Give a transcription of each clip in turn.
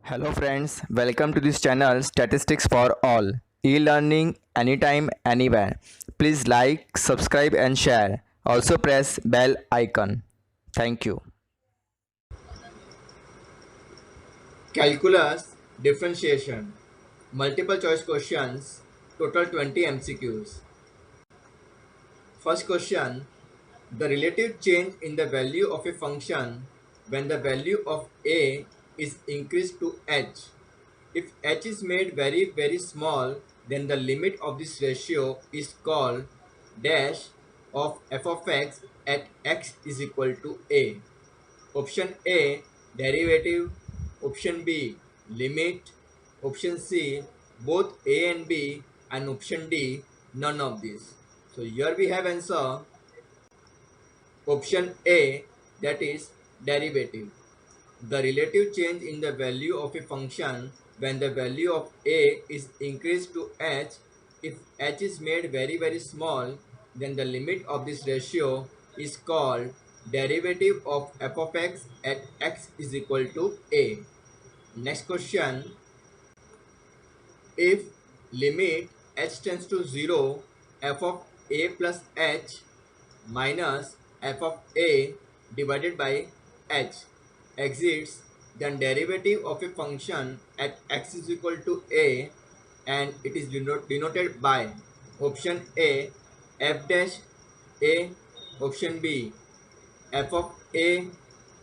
Hello friends, welcome to this channel Statistics for All. E-learning anytime, anywhere. Please like, subscribe and share. Also press bell icon. Thank you. Calculus differentiation. Multiple choice questions. Total 20 MCQs. First question. The relative change in the value of a function when the value of a is increased to h. If h is made very small, then the limit of this ratio is called dash of f of x at x is equal to a. Option A, derivative. Option B, limit. Option C, both A and B. And option D, none of these. So here we have answer option A, that is derivative. The relative change in the value of a function when the value of a is increased to h. If h is made very small, then the limit of this ratio is called derivative of f of x at x is equal to a. Next question. If limit h tends to 0, f of a plus h minus f of a divided by h exists, then derivative of a function at x is equal to a, and it is denoted by option A, f dash a, option B, f of a,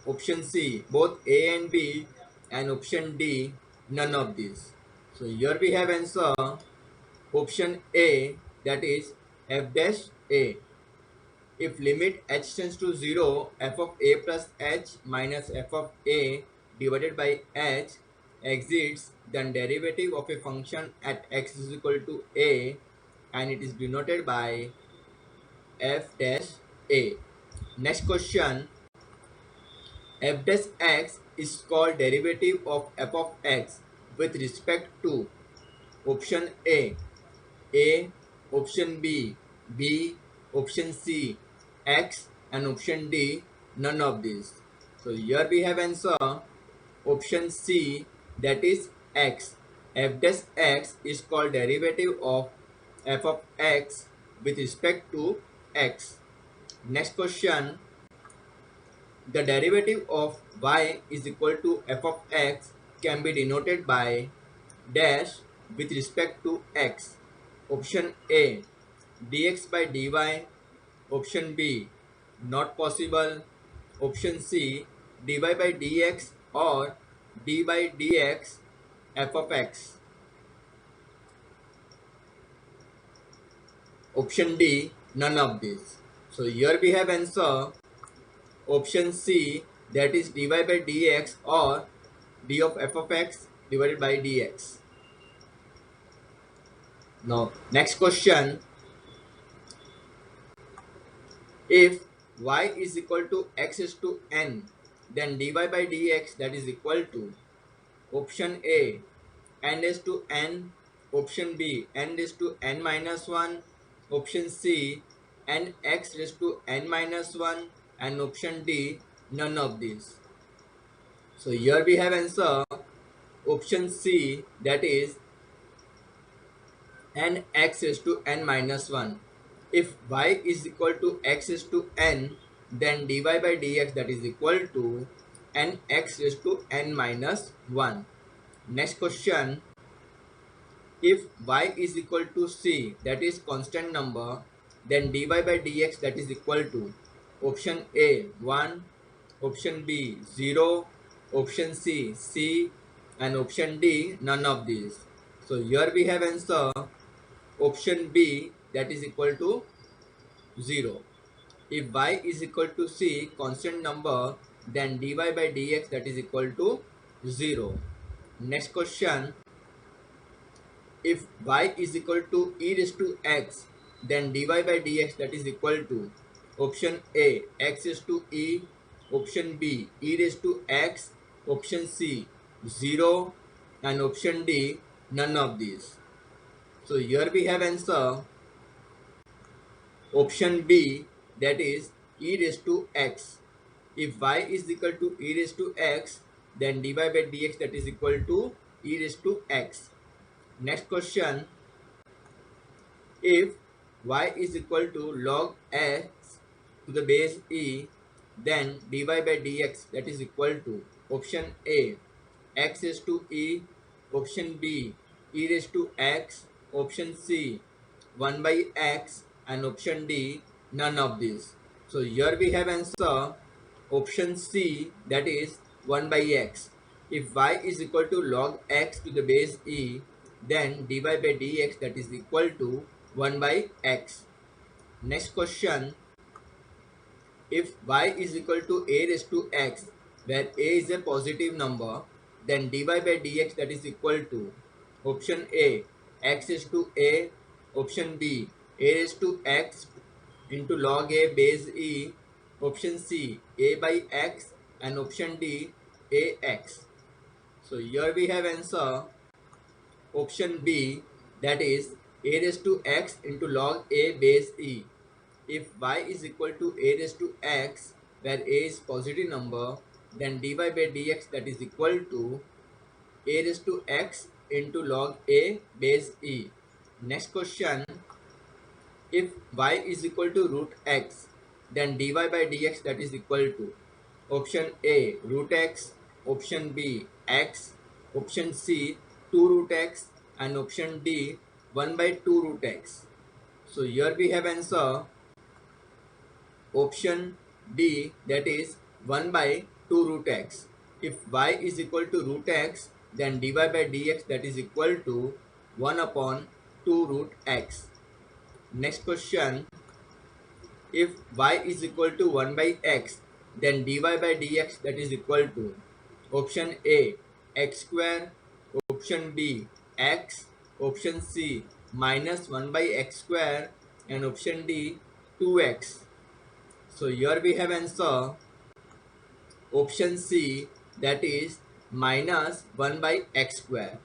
option C, both a and b, and option D, none of these. So here we have answer option A, that is f dash a. If limit h tends to 0, f of a plus h minus f of a divided by h exists, then derivative of a function at x is equal to a, and it is denoted by f dash a. Next question. F dash x is called derivative of f of x with respect to option A, option B, B, option C, X, and option D, none of these. So here we have answer option C, that is X. F dash X is called derivative of f of x with respect to x. Next question. The derivative of y is equal to f of x can be denoted by dash with respect to x. Option A, dx by dy. Option B, not possible. Option C, dy by dx or d by dx f of x. Option D, none of these. So here we have answer option C, that is dy by dx or d of f of x divided by dx. Now next question. If y is equal to x is to n, then dy by dx, that is equal to option A, n is to n. Option B, n is to n minus 1. Option C, n x raised to n minus 1. And option D, none of these. So here we have answer option C, that is n x raised to n minus 1. If y is equal to x is to n, then dy by dx, that is equal to n x raised to n minus 1. Next question. If y is equal to c, that is constant number, then dy by dx, that is equal to option A 1, option B 0, option C, and option D, none of these. So here we have answer option B, that is equal to 0. If y is equal to c, constant number, then dy by dx, that is equal to 0. Next question. If y is equal to e raised to x, then dy by dx, that is equal to option A, x raised to e, option B, e raised to x, option C, 0, and option D, none of these. So here we have answer option B, that is e raised to x. If y is equal to e raised to x, then dy by dx that is equal to e raised to x. Next question, if y is equal to log x to the base e, then dy by dx that is equal to option A x raised to e, option B e raised to x, option C 1 by x, and option D none of these. So here we have answer option C, that is 1 by x. If y is equal to log x to the base e, then dy by dx that is equal to 1 by x. Next question, if y is equal to a raised to x, where a is a positive number, then dy by dx that is equal to option A x raised to a, option B a raised to x into log a base e, option C a by x, and option D ax. So here we have answer option B, that is a raised to x into log a base e. If y is equal to a raised to x, where a is positive number, then dy by dx that is equal to a raised to x into log a base e. Next question, if y is equal to root x, then dy by dx that is equal to option A root x, option B x, option C 2 root x, and option D 1 by 2 root x. So here we have answer option D, that is 1 by 2 root x. If y is equal to root x, then dy by dx that is equal to 1 upon 2 root x. Next question, if y is equal to 1 by x, then dy by dx that is equal to option A x square, option B x, option C minus 1 by x square, and option D 2x. So here we have answer option C, that is minus 1 by x square.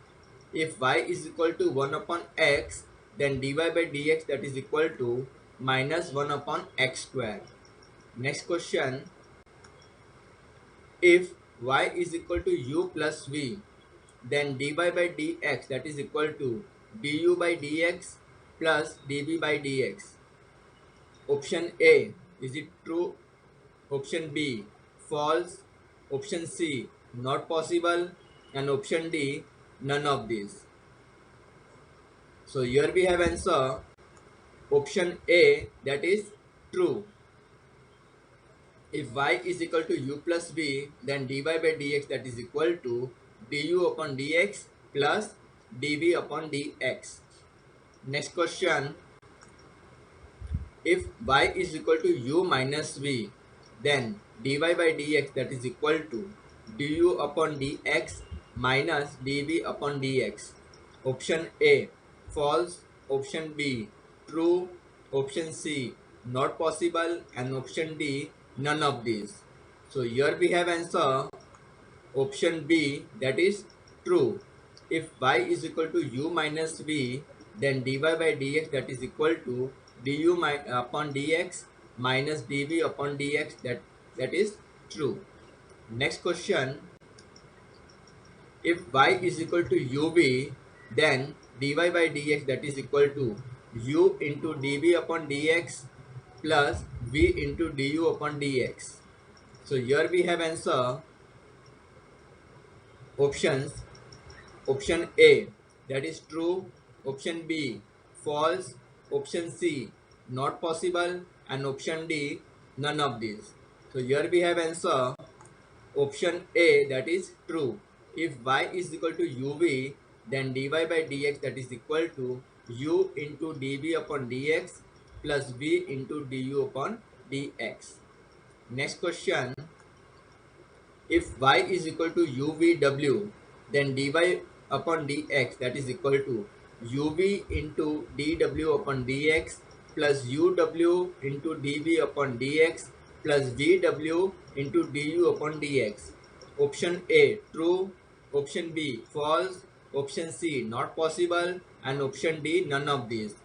If y is equal to 1 upon x, then dy by dx that is equal to minus 1 upon x square. Next question, if y is equal to u plus v, then dy by dx that is equal to du by dx plus dv by dx. Option A, is it true? Option B false, option C not possible, and option D none of these. So here we have answer option A, that is true. If y is equal to u plus v, then dy by dx that is equal to du upon dx plus dv upon dx. Next question, if y is equal to u minus v, then dy by dx that is equal to du upon dx minus dv upon dx. Option A false, option B true, option C not possible, and option D none of these. So here we have answer option B, that is true. If y is equal to u minus v, then dy by dx that is equal to du upon dx minus dv upon dx, that is true. Next question, if y is equal to uv, then dy by dx that is equal to u into dv upon dx plus v into du upon dx. So here we have answer options, option A, that is true, option B false, option C not possible, and option D none of these. So here we have answer option A, that is true. If y is equal to uv, then dy by dx that is equal to u into dv upon dx plus v into du upon dx. Next question, if y is equal to uvw, then dy upon dx that is equal to uv into dw upon dx plus uw into dv upon dx plus vw into du upon dx. Option A true, option B false, option C not possible, and option D none of these.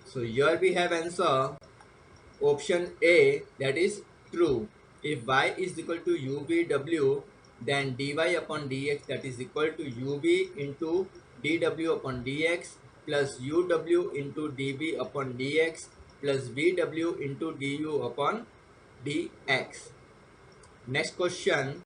So here we have answer option A, that is true. If y is equal to uvw, then dy upon dx, that is equal to ub into dw upon dx plus uw into dv upon dx plus vw into du upon dx. Next question,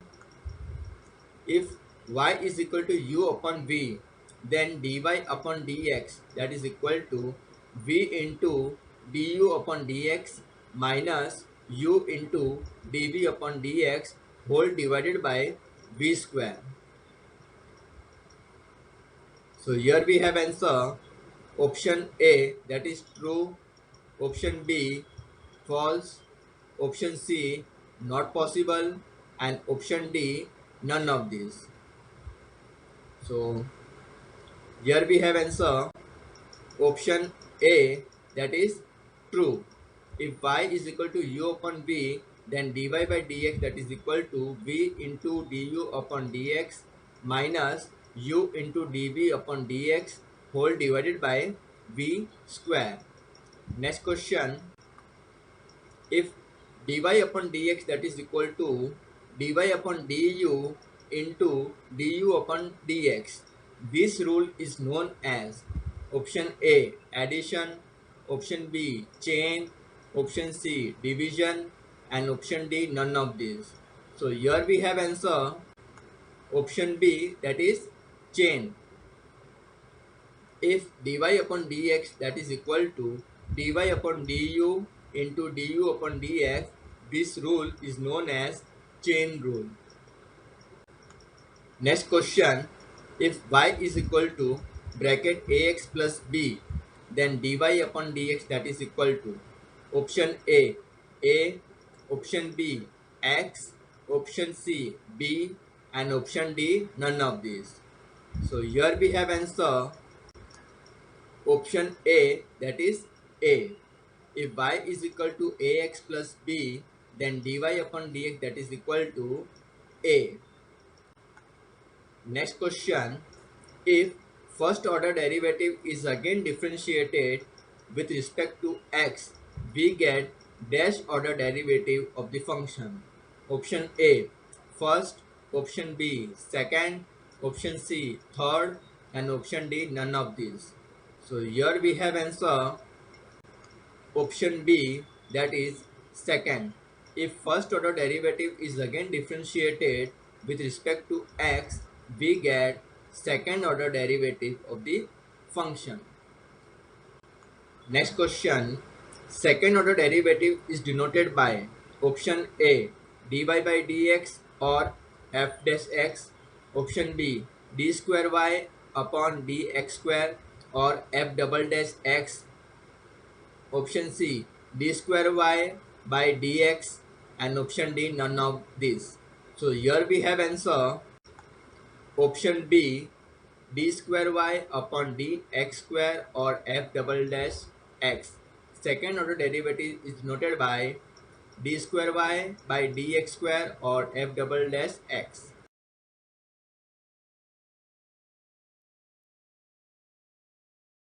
if y is equal to u upon v, then dy upon dx, that is equal to v into du upon dx minus u into dv upon dx whole divided by v square. So here we have answer option A, that is true, option B false, option C not possible, and option D none of these. So here we have answer option A, that is true. If y is equal to u upon v, then dy by dx, that is equal to v into du upon dx minus u into dv upon dx whole divided by v square. Next question, if dy upon dx, that is equal to dy upon du into du upon dx, this rule is known as option A addition, option B chain, option C division, and option D none of these. So here we have answer option B, that is chain. If dy upon dx, that is equal to dy upon du into du upon dx, this rule is known as chain rule. Next question, if y is equal to bracket ax plus b, then dy upon dx, that is equal to option A, option B, x, option C, b, and option D, none of these. So here we have answer option A, that is A. If y is equal to ax plus b, then dy upon dx, that is equal to A. Next question, if first order derivative is again differentiated with respect to x, we get dash order derivative of the function. Option A first, option B second, option C third, and option D none of these. So here we have answer option B, that is second. If first order derivative is again differentiated with respect to x, we get second order derivative of the function. Next question, second order derivative is denoted by option A dy by dx or f dash x, option B d square y upon dx square or f double dash x, option C d square y by dx, and option D none of these. So here we have answer option B d square y upon dx square or f double dash x. Second order derivative is denoted by d square y by dx square or f double dash x.